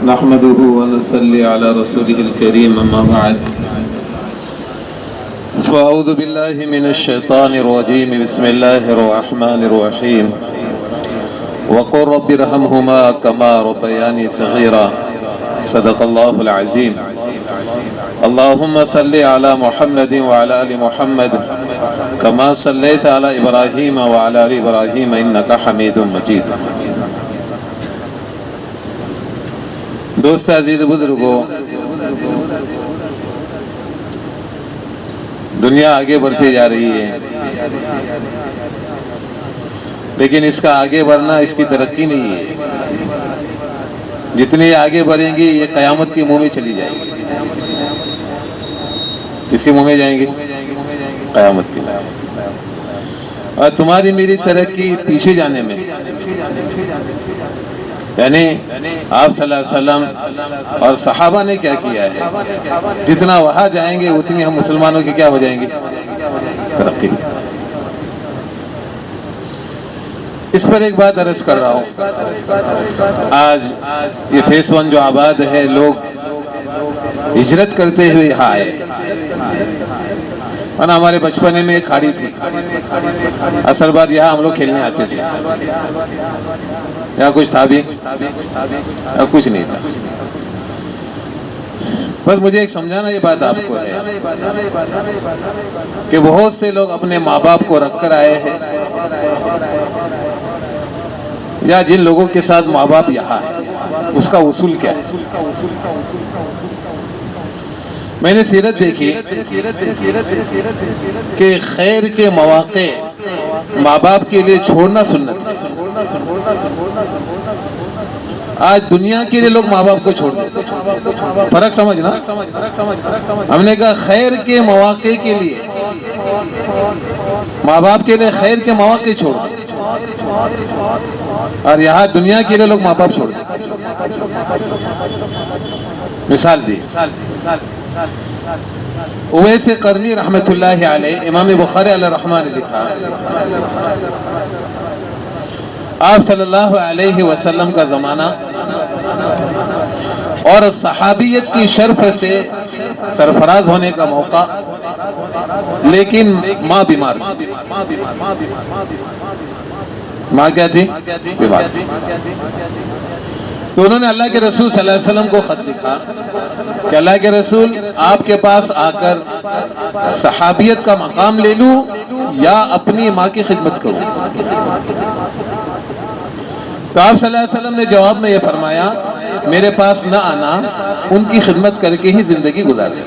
نحمده ونصلي على رسوله الكريم أما بعد فأعوذ بالله من الشيطان الرجيم بسم الله الرحمن الرحيم وقل رب ارحمهما كما ربياني صغيرا صدق الله العظيم اللهم صل على محمد وعلى آل محمد كما صليت على إبراهيم وعلى آل إبراهيم إنك حميد مجيد دوست عزیز بزرگوں، دنیا آگے بڑھتی جا رہی ہے، لیکن اس کا آگے بڑھنا اس کی ترقی نہیں ہے۔ جتنی آگے بڑھیں گی یہ قیامت کے منہ میں چلی جائیں گی۔ کس کے منہ میں جائیں گے؟ قیامت کے منہ۔ اور تمہاری میری ترقی پیچھے جانے میں، یعنی آپ صلی اللہ علیہ وسلم اور صحابہ نے کیا کیا ہے، جتنا وہاں جائیں گے اتنی ہم مسلمانوں کی کیا ہو جائیں گے؟ ترقی۔ اس پر ایک بات عرض کر رہا ہوں، آج یہ فیس 1 جو آباد ہے، لوگ ہجرت کرتے ہوئے یہاں آئے، ورنہ ہمارے بچپنے میں ایک کھاڑی تھی، اصل بات یہاں ہم لوگ کھیلنے آتے تھے، یہاں کچھ تھا بھی یا کچھ نہیں تھا۔ بس مجھے ایک سمجھانا یہ بات آپ کو ہے کہ بہت سے لوگ اپنے ماں باپ کو رکھ کر آئے ہیں، یا جن لوگوں کے ساتھ ماں باپ یہاں ہے اس کا اصول کیا ہے؟ میں نے سیرت دیکھی کہ خیر کے مواقع ماں باپ کے لیے چھوڑنا سنت ہے۔ آج دنیا کے لیے لوگ ماں باپ کو چھوڑ دیتے ہیں، فرق سمجھنا۔ ہم نے کہا خیر کے مواقع کے لیے ماں باپ کے لیے خیر کے مواقع چھوڑ، اور یہاں دنیا کے لیے لوگ ماں باپ چھوڑ دیتے ہیں۔ مثال دی، اویس قرنی رحمت اللہ علیہ، امام بخاری علیہ الرحمہ نے لکھا، آپ صلی اللہ علیہ وسلم کا زمانہ اور صحابیت کی شرف سے سرفراز ہونے کا موقع، لیکن ماں بیمار تھی۔ ماں کیا تھی؟ بیمار تھی۔ تو انہوں نے اللہ کے رسول صلی اللہ علیہ وسلم کو خط لکھا کہ اللہ کے رسول، آپ کے پاس آ کر صحابیت کا مقام لے لوں یا اپنی ماں کی خدمت کروں؟ تو آپ صلی اللہ علیہ وسلم نے جواب میں یہ فرمایا، میرے پاس نہ آنا، ان کی خدمت کر کے ہی زندگی گزارنے۔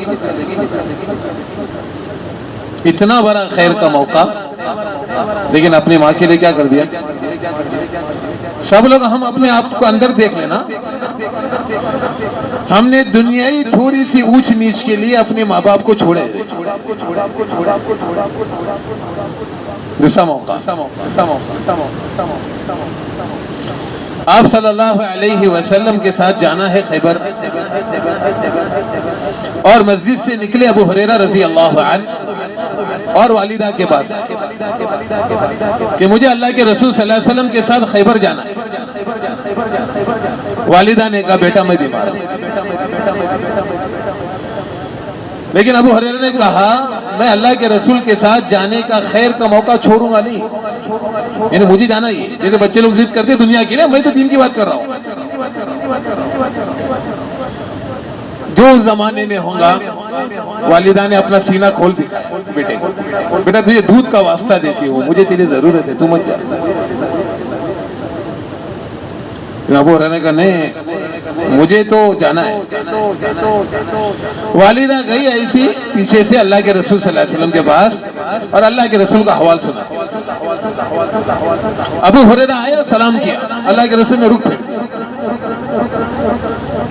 اتنا بڑا خیر کا موقع، لیکن اپنی ماں کے لیے کیا کر دیا؟ سب لوگ ہم اپنے آپ کو اندر دیکھ لینا، ہم نے دنیائی تھوڑی سی اونچ نیچ کے لیے اپنے ماں باپ کو چھوڑے۔ دوسرا موقع، آپ صلی اللہ علیہ وسلم کے ساتھ جانا ہے خیبر، اور مسجد سے نکلے ابو ہریرہ رضی اللہ عنہ اور والدہ کے پاس کہ مجھے اللہ کے رسول صلی اللہ علیہ وسلم کے ساتھ خیبر جانا ہے۔ والدہ نے کہا بیٹا میں بیمار ہوں، لیکن ابو ہریرہ نے کہا میں اللہ کے رسول کے ساتھ جانے کا خیر کا موقع چھوڑوں گا نہیں، یعنی مجھے جانا ہی ہے۔ جیسے بچے لوگ ضد کرتے دنیا کے لیے، میں تو دین کی بات کر رہا ہوں۔ جو اس زمانے میں ہوں گا، والدہ نے اپنا سینہ کھول دکھایا بیٹے کو، بیٹا تجھے دودھ کا واسطہ دیتی ہوں، مجھے تیری ضرورت ہے، تو مت جا۔ ابو ہریرہ نے کہا نہیں، مجھے تو جانا ہے۔ والدہ گئی ایسی پیچھے سے اللہ کے رسول صلی اللہ علیہ وسلم کے پاس، اور اللہ کے رسول کا حوال سنا۔ ابو ہریرہ آیا، سلام کیا، اللہ کے رسول نے رخ پھیر دیا۔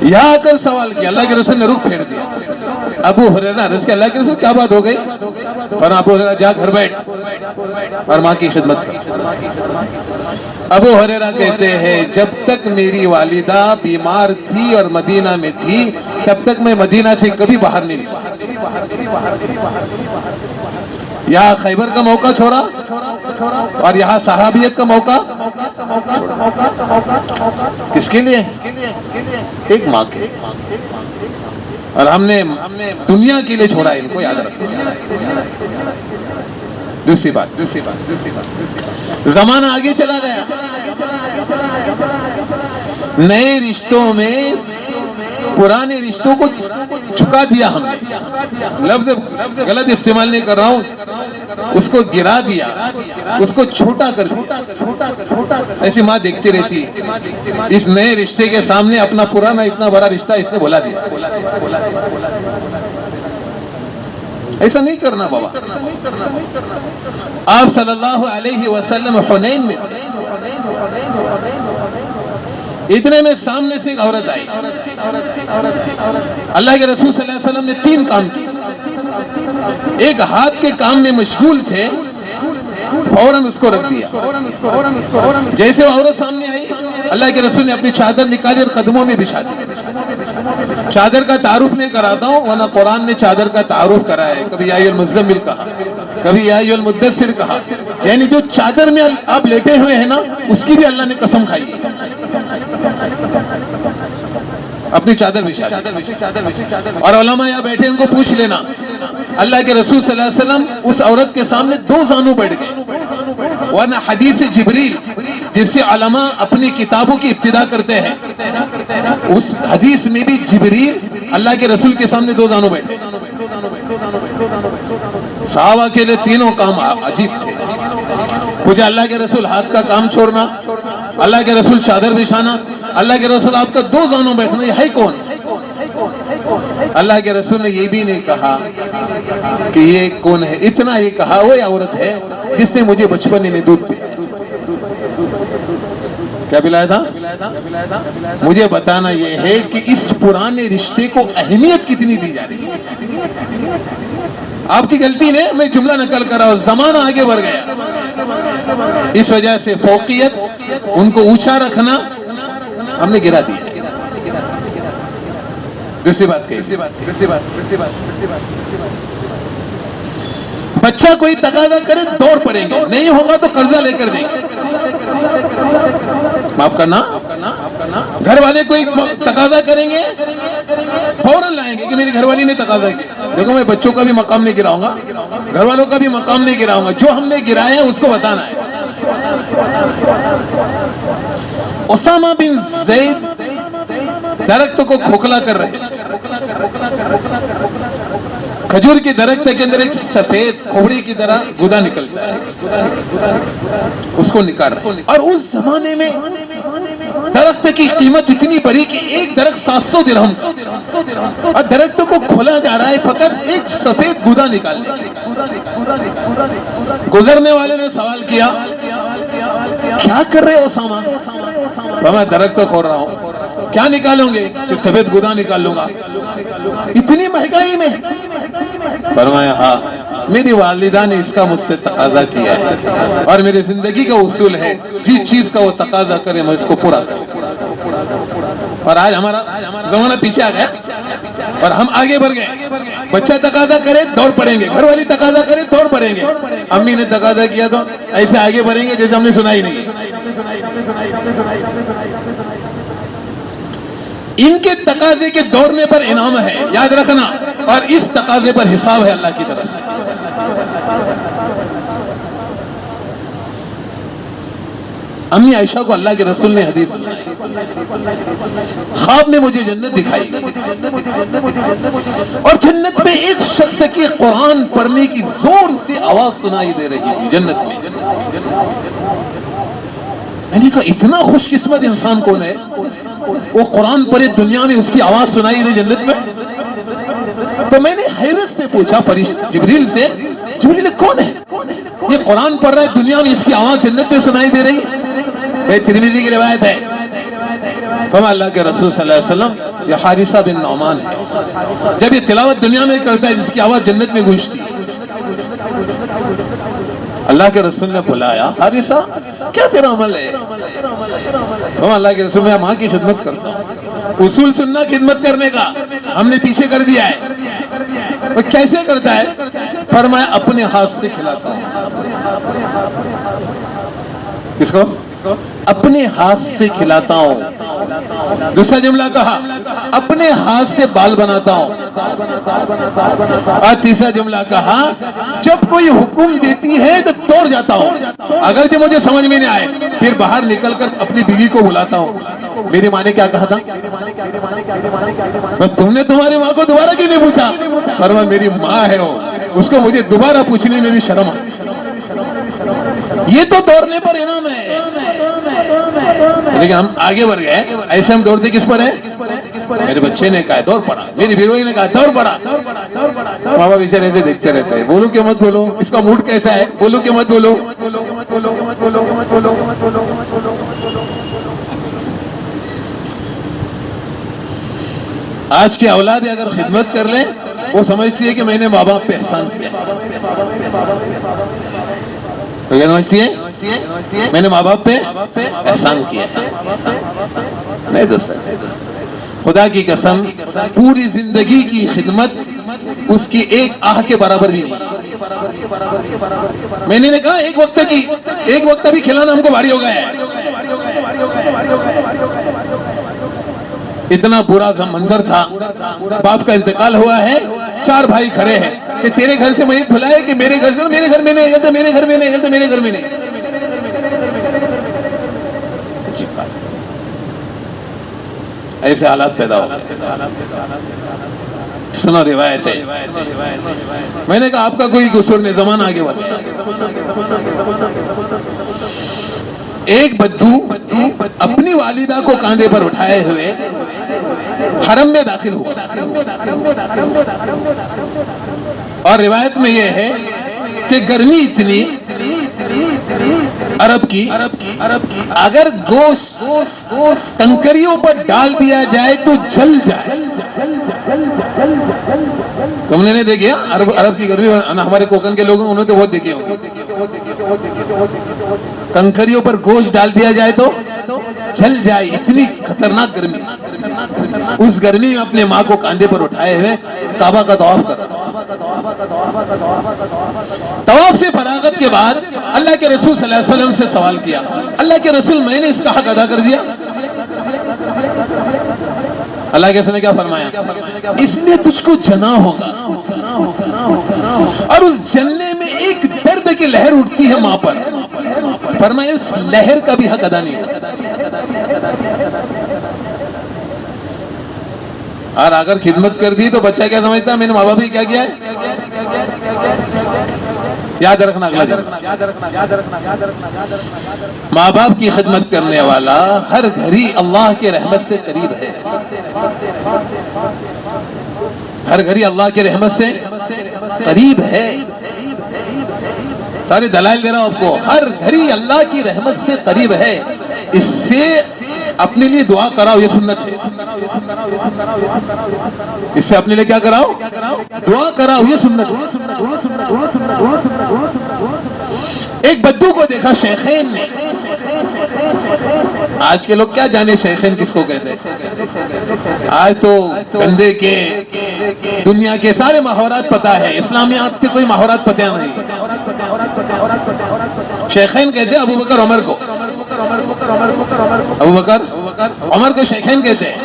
یہاں آ کر سوال کیا، اللہ کے رسول نے رخ پھیر دیا۔ ابو ہریرہ عرض کیا، اللہ کے رسول کیا بات ہو گئی؟ فرمایا ابو ہریرہ جا گھر بیٹھ اور ماں کی خدمت کر۔ ابو ہریرہ کہتے ہیں جب تک میری والدہ بیمار تھی اور مدینہ میں تھی، تب تک میں مدینہ سے کبھی باہر نہیں نکلا۔ یہاں خیبر کا موقع چھوڑا، اور یہاں صحابیت کا موقع کس کے لیے؟ ایک ماں کے، اور ہم نے دنیا کے لیے چھوڑا ان کو، یاد رکھنا۔ دوسری بات، زمانہ آگے چلا گیا، نئے رشتوں میں پرانے رشتوں کو جھکا دیا ہم نے، لفظ غلط استعمال نہیں کر رہا ہوں، اس کو گرا دیا، اس کو چھوٹا کر دیا۔ ایسی ماں دیکھتی رہتی ہے، اس نئے رشتے کے سامنے اپنا پرانا اتنا بڑا رشتہ اس نے بھلا دیا۔ ایسا نہیں کرنا بابا۔ آپ صلی اللہ علیہ وسلم حنین میں تھے، اتنے میں سامنے سے ایک عورت آئی، اللہ کے رسول صلی اللہ علیہ وسلم نے 3 کام کیے، ایک ہاتھ کے کام میں مشغول تھے، فوراً اس کو رکھ دیا۔ جیسے وہ عورت سامنے آئی، اللہ کے رسول نے اپنی چادر نکالی اور قدموں میں بچھا دی۔ چادر کا تعارف نہیں کراتا ہوں، ورنہ قرآن نے چادر کا تعارف کرایا ہے، کبھی یا ایھا المزمل کہا، کبھی یا ایھا المدثر کہا، یعنی جو چادر میں آپ لیٹے ہوئے ہیں نا، اس کی بھی اللہ نے قسم کھائی ہے۔ اپنی چادر بچھا دی، اور علماء یہاں بیٹھے ان کو پوچھ لینا، اللہ کے رسول صلی اللہ علیہ وسلم اس عورت کے سامنے 2 زانو بیٹھ گئے، ورنہ حدیث جبریل جس سے علماء اپنی کتابوں کی ابتدا کرتے ہیں، اس حدیث میں بھی جبریل اللہ کے رسول کے سامنے 2 زانو بیٹھے۔ صحابہ کے لیے تینوں کام عجیب تھے، مجھے اللہ کے رسول ہاتھ کا کام چھوڑنا، اللہ کے رسول چادر بچھانا، اللہ کے رسول آپ کا 2 زانوں بیٹھنا، یہ ہے کون؟ اللہ کے رسول نے یہ بھی نہیں کہا کہ یہ کون ہے، اتنا ہی کہا وہ عورت ہے جس نے مجھے بچپنے میں دودھ پلایا۔ کیا پلایا تھا؟ مجھے بتانا یہ ہے کہ اس پرانے رشتے کو اہمیت کتنی دی جا رہی ہے۔ آپ کی غلطی نہیں، میں جملہ نقل کر رہا ہوں، زمانہ آگے بڑھ گیا، اس وجہ سے فوقیت، ان کو اونچا رکھنا ہم نے گرا دیا۔ دوسری بات کہی، بچہ کوئی تقاضا کرے دوڑ پڑیں گے، نہیں ہوگا تو قرضہ لے کر دیں گے، معاف کرنا۔ گھر والے کوئی تقاضا کریں گے فوراً لائیں گے کہ میری گھر والی نے تقاضا کیا۔ دیکھو میں بچوں کا بھی مقام نہیں گراؤں گا، گھر والوں کا بھی مقام نہیں گراؤں گا، جو ہم نے گرایا ہے اس کو بتانا ہے۔ اسامہ بن زید درخت کو کھوکھلا کر رہے تھے، کھجور کے درخت کے اندر ایک سفید کھوبڑی کی طرح گودا نکلتا ہے، اس کو نکال رہے، اور اس زمانے میں درخت کی قیمت اتنی بڑی کہ ایک درخت 700 درہم کا، اور درخت کو کھولا جا رہا ہے فقط ایک سفید گودا نکالنے۔ گزرنے والے نے سوال کیا، کیا کر رہے ہو اسامہ؟ فرمایا درخت کھول رہا ہوں۔ کیا نکالوں گے؟ کہ سفید گودا نکال لوں گا۔ اتنی مہنگائی میں؟ فرمایا ہاں، میری والدہ نے اس کا مجھ سے تقاضا کیا ہے، اور میری زندگی کا اصول ہے جس چیز کا وہ تقاضا کرے میں اس کو پورا کروں۔ اور آج ہمارا زمانہ پیچھے آ گیا اور ہم آگے بڑھ گئے۔ بچہ تقاضا کرے دوڑ پڑیں گے، گھر والی تقاضا کرے دوڑ پڑیں گے، امی نے تقاضا کیا تو ایسے آگے بڑھیں گے جیسے ہم نے سنا ہی نہیں۔ ان کے تقاضے کے دوڑنے پر انعام ہے، یاد رکھنا، اور اس تقاضے پر حساب ہے اللہ کی طرف سے۔ امی عائشہ کو اللہ کے رسول نے حدیث سنائی، خواب میں مجھے جنت دکھائی گئی، اور جنت میں ایک شخص کی قرآن پڑھنے کی زور سے آواز سنائی دے رہی تھی جنت میں۔ میں نے کہا اتنا خوش قسمت انسان کون ہے، وہ قرآن پڑھے دنیا میں اس کی آواز سنائی دے جنت میں؟ تو میں نے حیرت سے پوچھا فرشتہ جبریل سے، جبریل کون ہے یہ قرآن پڑھ رہا ہے دنیا میں، اس کی آواز جنت میں سنائی دے رہی؟ بھائی ترمذی کی روایت ہے، فرمایا اللہ کے رسول صلی اللہ علیہ وسلم یہ حارثہ بن نعمان ہے، جب یہ تلاوت دنیا میں کرتا ہے جس کی آواز جنت میں گونجتی۔ اللہ کے رسول نے بلایا، حارثہ کیا تیرا عمل ہے؟ فرمایا اللہ کے رسول میں ماں کی خدمت کرتا ہوں، اصول سننا خدمت کرنے کا، ہم نے پیچھے کر دیا ہے۔ وہ کیسے کرتا ہے؟ فرمایا اپنے ہاتھ سے کھلاتا ہوں، کس کو؟ اپنے ہاتھ سے کھلاتا ہوں. دوسرا جملہ کہا اپنے ہاتھ سے بال بناتا ہوں. اور تیسرا جملہ کہا جب کوئی حکم دیتی ہے تو توڑ جاتا ہوں, اگرچہ مجھے سمجھ میں نہیں آئے, پھر باہر نکل کر اپنی بیوی کو بلاتا ہوں. میری ماں نے کیا کہا تھا؟ تم نے تمہاری ماں کو دوبارہ کیوں نہیں پوچھا؟ فرمایا میری ماں ہے وہ, اس کو مجھے دوبارہ پوچھنے میں بھی شرم آتی. یہ تو دوڑنے پر انعام ہے. لیکن ہم آگے بڑھ گئے, ایسے ہم دوڑتے کس پر ہے؟ میرے بچے نے کہا دوڑ پڑا, میری بیوی نے کہا دوڑ پڑا. بابا بیچارے ایسے دیکھتے رہتے ہیں, بولو کہ مت بولو, اس کا موڈ کیسا ہے, بولو کہ مت بولو. آج کی اولاد اگر خدمت کر لیں وہ سمجھتی ہے کہ میں نے ماں باپ پہ احسان کیا ہے. تو کیا سمجھتی ہے؟ میں نے ماں باپ پہ احسان کیا ہے. نہیں دوست, خدا کی قسم پوری زندگی کی خدمت اس کی ایک آہ کے برابر بھی نہیں. میں نے کہا ایک وقت بھی کھلانا ہم کو بھاری ہو گیا ہے. اتنا برا منظر تھا, باپ کا انتقال ہوا ہے, 4 بھائی کھڑے ہیں کہ تیرے گھر سے میت دھلائے کہ میرے گھر سے, میرے گھر میں نہیں چلتا, میرے گھر میں نہیں چلتا, میرے گھر میں نہیں. عجیب بات ہے, ایسے حالات پیدا ہو گئے. سنو روایت ہے, میں نے کہا آپ کا کوئی قصور نہیں, زمانہ آگے بڑھ گیا. ایک بدو اپنی والدہ کو کاندھے پر اٹھائے ہوئے حرم میں داخل ہوا, اور روایت میں یہ ہے کہ گرمی اتنی عرب کی, اگر گوشت کنکریوں پر ڈال دیا جائے تو جل جائے. تم نے نہیں دیکھے عرب کی گرمی, ہمارے کوکن کے لوگوں انہوں نے تو بہت دیکھے ہوں گے. کنکریوں پر گوشت ڈال دیا جائے تو جل جائے, اتنی خطرناک گرمی. اس گرمی میں اپنے ماں کو کاندھے پر اٹھائے ہوئے کعبہ کا طواف کر رہا. طواف سے فراغت کے بعد اللہ کے رسول صلی اللہ علیہ وسلم سے سوال کیا, اللہ کے رسول میں نے اس کا حق ادا کر دیا؟ اللہ کے رسول نے کیا فرمایا؟ اس لیے تجھ کو جنا ہوگا, اور اس جلنے میں ایک درد کی لہر اٹھتی ہے ماں پر. فرمایا اس لہر کا بھی حق ادا نہیں ہوگا. اور اگر خدمت کر دی تو بچہ کیا سمجھتا ہے, میں نے ماں باپ کیا کیا ہے؟ یاد رکھنا اگلا دن, ماں باپ کی خدمت کرنے والا ہر گھڑی اللہ کے رحمت سے قریب ہے. ہر گھڑی اللہ کے رحمت سے قریب ہے. سارے دلائل دے رہا ہوں آپ کو, ہر گھڑی اللہ کی رحمت سے قریب ہے. اس سے اپنے لیے دعا کراؤ, یہ سنت ہے. اس سے اپنے لیے کیا کراؤ؟ دعا کراؤ, یہ سنت ہے. ایک بدو کو دیکھا شیخین نے. آج کے لوگ کیا جانے شیخین کس کو کہتے ہیں. آج تو گندے کے دنیا کے سارے محاورات پتا ہے, اسلامیات کے کوئی محاورات پتہ نہیں. شیخین کہتے ہیں ابو بکر عمر کو, ابو بکر عمر کو شیخین کہتے ہیں.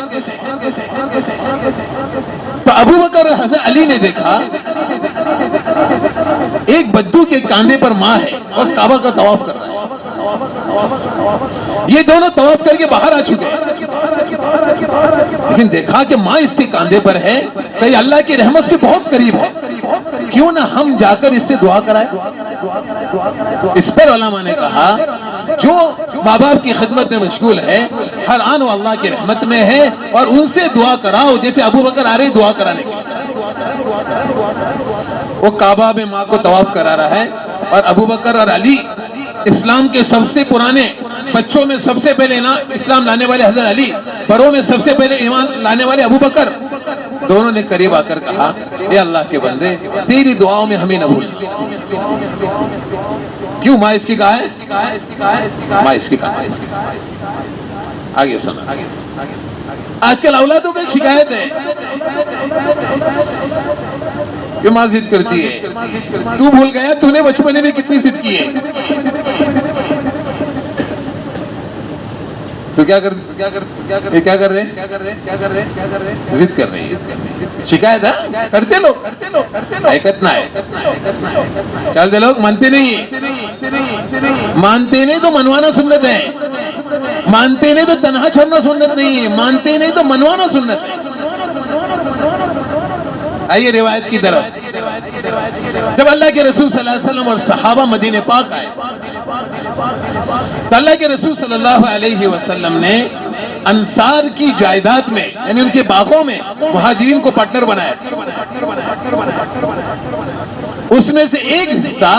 تو ابو بکر اور حضرت علی نے دیکھا ایک بدو کے کاندھے پر ماں ہے اور کعبہ کا طواف کر رہا ہے. یہ دونوں طواف کر کے باہر آ چکے ہیں, لیکن دیکھا کہ ماں اس کے کاندھے پر ہے, کہ اللہ کی رحمت سے بہت قریب ہے, کیوں نہ ہم جا کر اس سے دعا کرائیں. اس پر علماء نے کہا جو ماں باپ کی خدمت میں مشغول ہے ہر آن وہ اللہ کی رحمت میں ہے, اور ان سے دعا کراؤ جیسے ابو بکر آ رہے دعا کرانے کے. وہ کعبہ میں ماں کو طواف کرا رہا ہے, اور ابو بکر اور علی اسلام کے سب سے پرانے بچوں میں سب سے پہلے اسلام لانے والے حضرت علی, بڑوں میں سب سے پہلے ایمان لانے والے ابو بکر, دونوں نے قریب آ کر کہا اے اللہ کے بندے تیری دعاؤں میں ہمیں نہ بھولنا. کیوں ماں اس کی کہا ہے؟ ماں اس کی کہا ہے. آگے سنا. آج کل اولادوں کو ایک شکایت ہے, یہ ماں ضد کرتی ہے. تو بھول گیا تو نے بچپنے میں کتنی ضد کی ہے. تو کیا کر رہے ہیں؟ ضد کر رہے ہیں. شکایت ہے کرتے لوگ, حقیقت نہ ہے. چلتے لوگ مانتے نہیں, مانتے نہیں تو منوانا سنت ہے, مانتے نہیں تو تنہا چھوڑنا سنت نہیں ہے, مانتے نہیں تو منوانا سنت ہے. آئیے روایت کی طرف. جب اللہ کے رسول صلی اللہ علیہ وسلم اور صحابہ مدینہ پاک آئے تو اللہ کے رسول صلی اللہ علیہ وسلم نے انصار کی جائیداد میں یعنی ان کے باغوں میں مہاجرین کو پارٹنر بنایا. اس میں سے ایک حصہ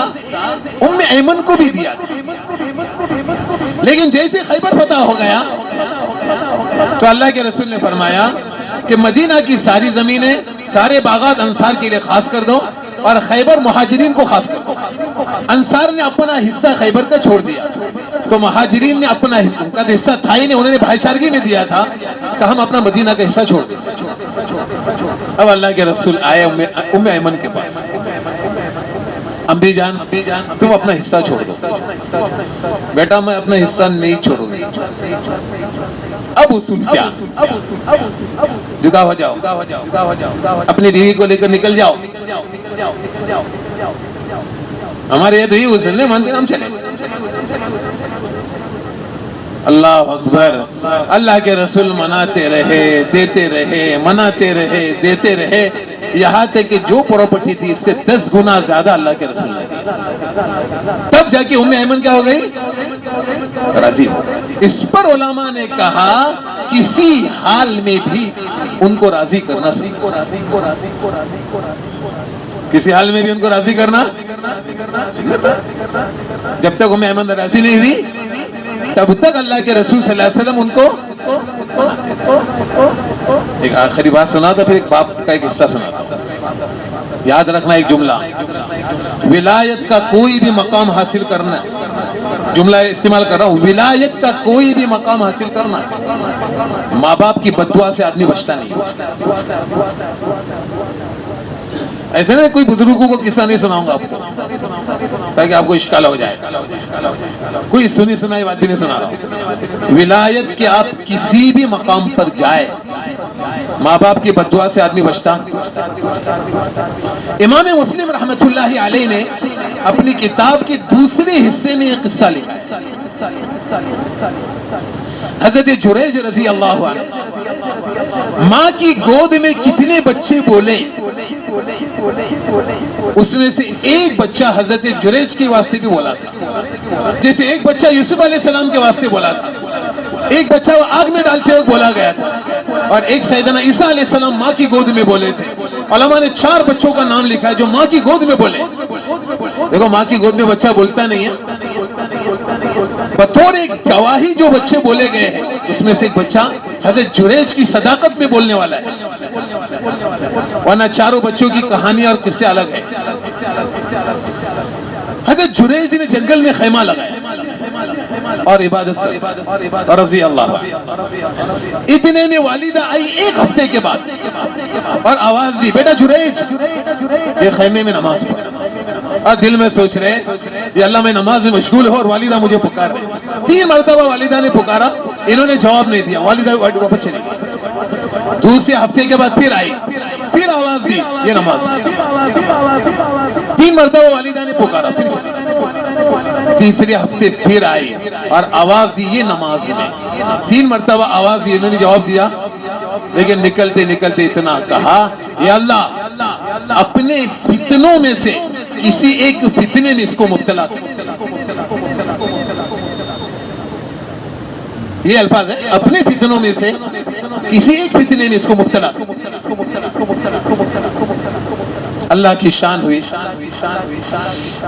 ام ایمن کو بھی دیا تھا. لیکن جیسے خیبر فتح ہو گیا تو اللہ کے رسول نے فرمایا کہ مدینہ کی ساری زمینیں, سارے باغات انصار کے لیے خاص کر دو اور خیبر مہاجرین کو خاص کر دو. انصار نے اپنا حصہ خیبر کا چھوڑ دیا تو مہاجرین نے اپنا حصہ, ان کا حصہ تھا ہی نہیں, انہوں نے بھائی چارگی میں دیا تھا کہ ہم اپنا مدینہ کا حصہ چھوڑ دیں. اب اللہ کے رسول آئے ام ایمن کے پاس, امی جان تم اپنا حصہ چھوڑ دو. بیٹا میں اپنا حصہ نہیں چھوڑوں گی. اب اصول کیا, جدا ہو جاؤ, اپنی بیوی کو لے کر نکل جاؤ. ہمارے یہ تو یہ اصول ہے, مانتے ہم چلے. اللہ اکبر. اللہ کے رسول مناتے رہے, دیتے رہے, مناتے رہے, دیتے رہے, یہاں تک کہ جو پراپرٹی تھی اس سے 10 گنا زیادہ اللہ کے رسول نے دی. تب جا کے ام ایمن کیا ہو گئی, راضی ہو گئی. اس پر علماء نے کہا کسی حال میں بھی ان کو راضی کرنا سنت, کسی حال میں بھی ان کو راضی کرنا سنت. جب تک ام ایمن راضی نہیں ہوئی تب تک اللہ کے رسول صلی اللہ علیہ وسلم ان کو. ایک آخری بات سنا تھا, پھر ایک باپ کا ایک حصہ سنا تھا. یاد رکھنا ایک جملہ, ولایت کا کوئی بھی مقام حاصل کرنا, جملہ استعمال کر رہا ہوں, ولایت کا کوئی بھی مقام حاصل کرنا ماں باپ کی بد دعا سے آدمی بچتا نہیں. ایسے نا کوئی بزرگوں کو قصہ نہیں سناؤں گا آپ کو تاکہ آپ کو اشکال ہو جائے, کوئی سنی سنائی بات بھی نہیں سنا رہا ہوں. ولایت کے آپ کسی بھی مقام پر جائے ماں باپ کی بد دعا سے آدمی بچتا. امام مسلم رحمۃ اللہ علیہ نے اپنی کتاب کے دوسرے حصے میں ایک قصہ لکھا ہے. حضرت جریج رضی اللہ عنہ ماں کی گود میں کتنے بچے بولے, اس میں سے ایک بچہ حضرت جریج کے واسطے بھی بولا تھا, جیسے ایک بچہ یوسف علیہ السلام کے واسطے بولا تھا, ایک بچہ وہ آگ میں ڈالتے وقت بولا گیا تھا, اور ایک سیدنا عیسیٰ علیہ السلام ماں کی گود میں بولے تھے. علماء نے 4 بچوں کا نام لکھا ہے جو ماں کی گود میں بولے. دیکھو ماں کی گود میں بچہ بولتا نہیں ہے, بطور ایک گواہی جو بچے بولے گئے ہیں اس میں سے ایک بچہ حضرت جریج کی صداقت میں بولنے والا ہے, ورنہ 4 بچوں کی کہانی اور قصے الگ ہے. حضرت جریج نے جنگل میں خیمہ لگایا اور عبادت کر رضی اللہ عنہ. اتنے میں والدہ آئی 1 ہفتے کے بعد اور آواز دی, بیٹا جریج یہ خیمے میں نماز پڑھ. اور دل میں سوچ رہے یہ اللہ میں نماز میں مشغول ہو اور والدہ مجھے پکار رہے. 3 مرتبہ والدہ نے پکارا, انہوں نے جواب نہیں دیا, والدہ واپس چلی گئی. دوسرے ہفتے کے بعد پھر آئی, پھر آواز دی, یہ نماز میں. 3 مرتبہ والدہ نے پکارا, پھر چلی گئی. تیسرے ہفتے پھر آئی اور آواز دی, یہ نماز میں. 3 مرتبہ آواز دی, انہوں نے جواب دیا, لیکن نکلتے نکلتے اتنا کہا, یا اللہ اپنے فتنوں میں سے کسی ایک فتنے میں اس کو مبتلا کر. یہ الفاظ ہے, اپنے فتنوں میں سے کسی ایک فتنے میں اس کو مبتلا کر. اللہ کی شان ہوئی.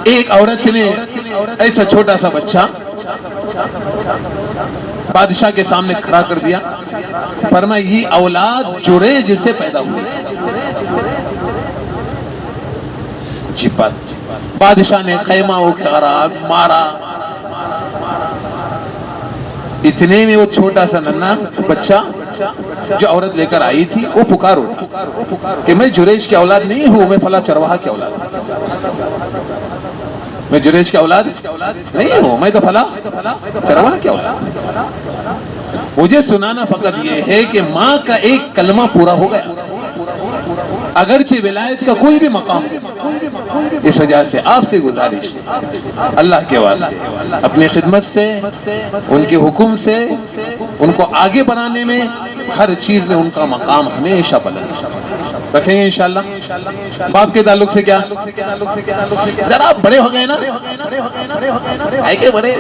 ایک عورت نے ایسا چھوٹا سا بچہ بادشاہ کے سامنے کھڑا کر دیا, فرمایا یہ اولاد جریج سے پیدا ہوئی. جی بادشاہ نے خیمہ اکھارا, مارا. اتنے میں وہ چھوٹا سا ننھا بچہ جو عورت لے کر آئی تھی وہ پکار اٹھا کہ میں جریج کی اولاد نہیں ہوں، میں فلاں چرواہا کی اولاد ہوں، میں جریج کی اولاد نہیں ہوں، میں تو فلاں چرواہا کی اولاد ہوں۔ مجھے سنانا فقط یہ ہے کہ ماں کا ایک کلمہ پورا ہو گیا، اگرچہ ولایت کا کوئی بھی مقام ہو۔ اس وجہ سے آپ سے گزارش ہے، اللہ کے واسطے اپنی خدمت سے، ان کے حکم سے، ان کو آگے بڑھانے میں، ہر چیز میں ان کا مقام ہمیشہ بلند رکھیں گے انشاءاللہ۔ باپ کے تعلق سے کیا؟ ذرا بڑے ہو گئے نا، ہے کہ بڑے؟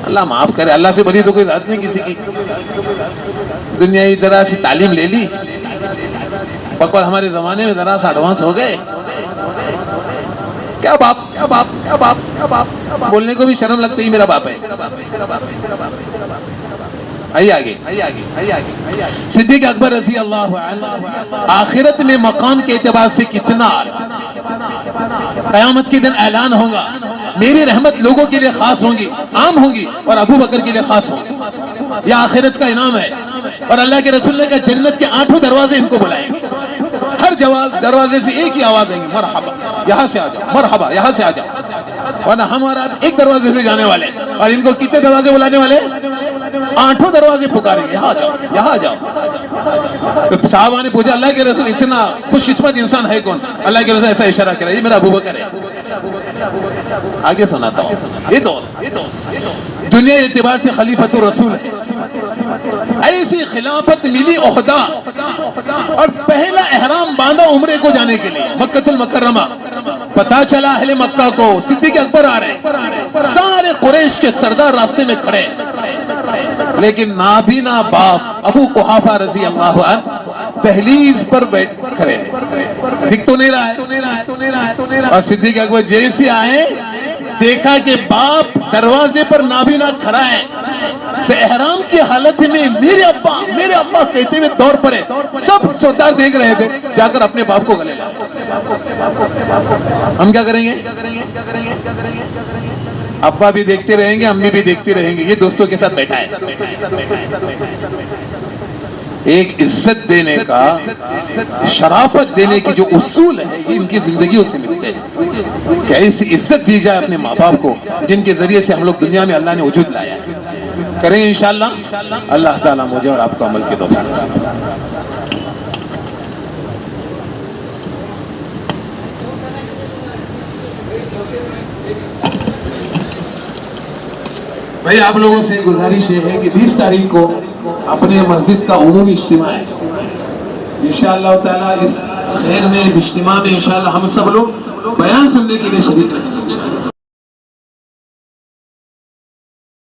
اللہ معاف کرے، اللہ سے بڑی تو کوئی ذات نہیں کسی کی۔ دنیا کی طرح سی تعلیم لے لی، بقول ہمارے زمانے میں ذرا سا ایڈوانس ہو گئے۔ کیا باپ بولنے کو بھی شرم لگتا ہی میرا باپ ہے۔ آئیے آگے۔ صدیق اکبر رضی اللہ عنہ آخرت میں مقام کے اعتبار سے کتنا قیامت کے دن اعلان ہوگا، میری رحمت لوگوں کے لیے خاص ہوں گی، عام ہوں گی، اور ابو بکر کے لیے خاص ہوں گی۔ یہ آخرت کا انعام ہے، اور اللہ کے رسول نے کہا جنت کے 8 دروازے ان کو بلائیں گے، ہر دروازے سے ایک ہی آواز آئیں گی، مرحبا یہاں سے آ جاؤ، مرحبا یہاں سے آ جاؤ۔ ورنہ ہم اور آپ ایک دروازے سے جانے والے، اور ان کو کتنے دروازے بلانے والے؟ 8 دروازے پکاریں گے، یہاں جاؤ یہاں جاؤ۔ تو صحابہ نے پوچھا اللہ کے رسول اتنا خوش قسمت انسان ہے کون؟ اللہ کے رسول ایسا اشارہ کرا، یہ میرا ابو بکر ہے۔ آگے سناتا ہوں۔ یہ تو دنیا اعتبار سے خلیفۃ الرسول ہے، ایسی خلافت ملی عہدہ، اور پہلا احرام باندھا عمرے کو جانے کے لیے مکہ المکرمہ۔ پتا چلا اہل مکہ کو صدیق اکبر آ رہے، سارے قریش کے سردار راستے میں کھڑے، لیکن نابینا باپ ابو قحافہ رضی اللہ عنہ دہلیز پر بیٹھ کھڑے ہیں، دکھ تو نہیں رہا ہے۔ اور صدیق اکبر جیسے آئے دیکھا کہ باپ دروازے پر نابینا کھڑا ہے، تو احرام کی حالت میں میرے ابا کہتے ہوئے دوڑ پڑے۔ سب سردار دیکھ رہے تھے، جا کر اپنے باپ کو گلے لگا۔ ہم کیا کریں گے؟ ابا بھی دیکھتے رہیں گے، امی بھی دیکھتی رہیں گے، یہ دوستوں کے ساتھ بیٹھا ہے۔ ایک عزت دینے کا، شرافت دینے کی جو اصول ہے، یہ ان کی زندگیوں سے ملتے ہیں کہ ایسی عزت دی جائے اپنے ماں باپ کو جن کے ذریعے سے ہم لوگ دنیا میں اللہ نے وجود لایا ہے۔ کریں گے انشاءاللہ۔ اللہ تعالیٰ مجھے اور آپ کو عمل کے توفیق نصیب فرمائے۔ بھائی آپ لوگوں سے گزارش یہ ہے کہ 20 تاریخ کو اپنے مسجد کا عمومی اجتماع ہے، انشاءاللہ تعالیٰ اس خیر میں، اس اجتماع میں انشاءاللہ ہم سب لوگ بیان سننے کے لیے شریک رہیں گے۔